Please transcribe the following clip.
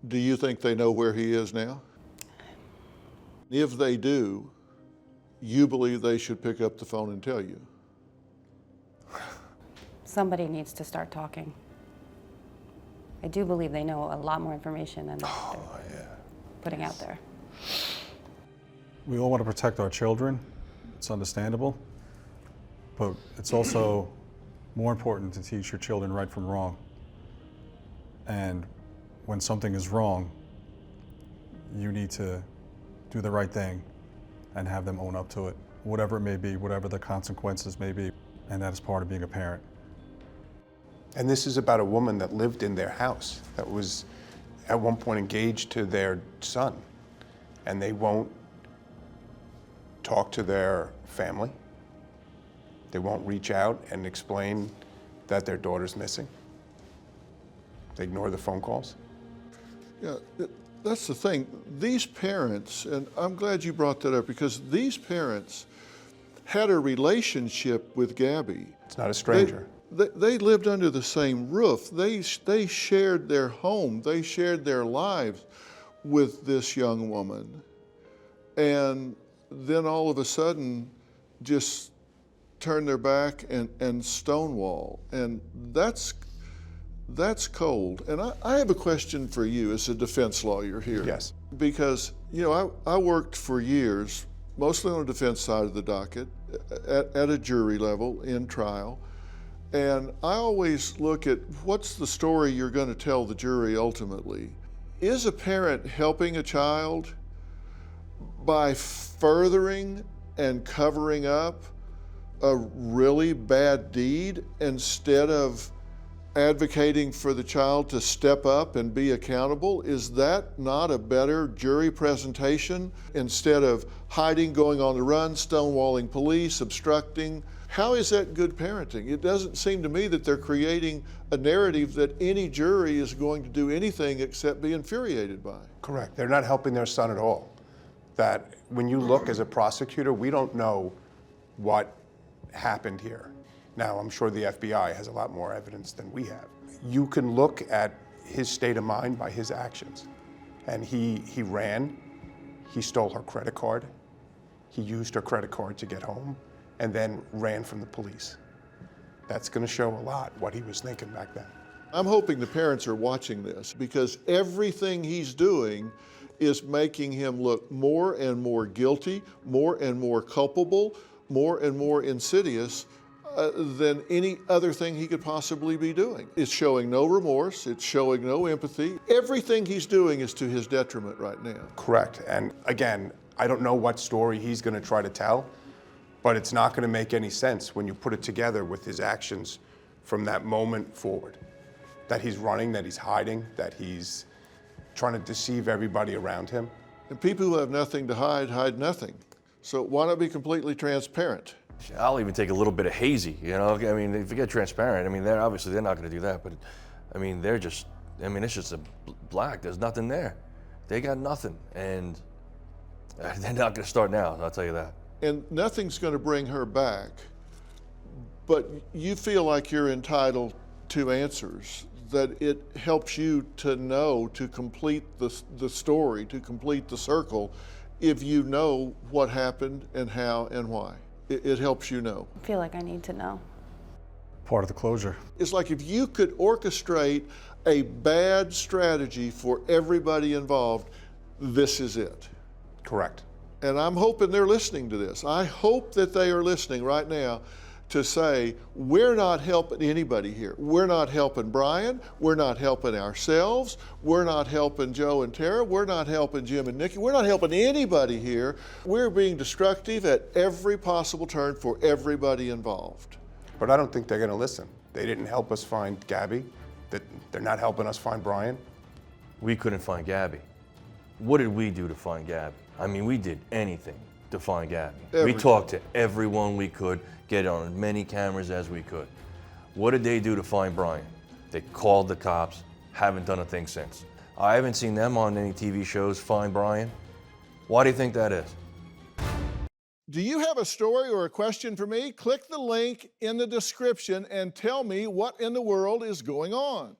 Do you think they know where he is now? If they do, you believe they should pick up the phone and tell you? Somebody needs to start talking. I do believe they know a lot more information than they're putting out there. We all want to protect our children. It's understandable. But it's also more important to teach your children right from wrong. And when something is wrong, you need to do the right thing and have them own up to it, whatever it may be, whatever the consequences may be. And that is part of being a parent. And this is about a woman that lived in their house, that was at one point engaged to their son. And they won't talk to their family. They won't reach out and explain that their daughter's missing. They ignore the phone calls. Yeah, that's the thing. These parents, and I'm glad you brought that up, because these parents had a relationship with Gabby. It's not a stranger. They lived under the same roof. They shared their home. They shared their lives with this young woman. And then all of a sudden, just turn their back and stonewall. And that's cold. And I have a question for you as a defense lawyer here. Yes. Because, you know, I worked for years, mostly on the defense side of the docket, at a jury level, in trial. And I always look at what's the story you're going to tell the jury ultimately. Is a parent helping a child by furthering and covering up a really bad deed instead of advocating for the child to step up and be accountable? Is that not a better jury presentation instead of hiding, going on the run, stonewalling police, obstructing? How is that good parenting? It doesn't seem to me that they're creating a narrative that any jury is going to do anything except be infuriated by. Correct. They're not helping their son at all. That when you look as a prosecutor, we don't know what happened here. Now, I'm sure the FBI has a lot more evidence than we have. You can look at his state of mind by his actions. And he ran, he stole her credit card, he used her credit card to get home, and then ran from the police. That's gonna show a lot what he was thinking back then. I'm hoping the parents are watching this, because everything he's doing is making him look more and more guilty, more and more culpable, more and more insidious than any other thing he could possibly be doing. It's showing no remorse, it's showing no empathy. Everything he's doing is to his detriment right now. Correct, and again, I don't know what story he's gonna try to tell, but it's not gonna make any sense when you put it together with his actions from that moment forward. That he's running, that he's hiding, that he's trying to deceive everybody around him. And people who have nothing to hide, hide nothing. So why not be completely transparent? I'll even take a little bit of hazy, you know? I mean, if you get transparent, I mean, they're not gonna do that, but I mean, it's just a black, there's nothing there. They got nothing, and they're not gonna start now, I'll tell you that. And nothing's gonna bring her back, but you feel like you're entitled to answers, that it helps you to know, to complete the story, to complete the circle, if you know what happened and how and why. It helps you know. I feel like I need to know. Part of the closure. It's like if you could orchestrate a bad strategy for everybody involved, this is it. Correct. And I'm hoping they're listening to this. I hope that they are listening right now to say, we're not helping anybody here. We're not helping Brian. We're not helping ourselves. We're not helping Joe and Tara. We're not helping Jim and Nikki. We're not helping anybody here. We're being destructive at every possible turn for everybody involved. But I don't think they're gonna listen. They didn't help us find Gabby. They're not helping us find Brian. We couldn't find Gabby. What did we do to find Gabby? I mean, we did anything to find Gabby. We talked to everyone we could, get on as many cameras as we could. What did they do to find Brian? They called the cops, haven't done a thing since. I haven't seen them on any TV shows find Brian. Why do you think that is? Do you have a story or a question for me? Click the link in the description and tell me what in the world is going on.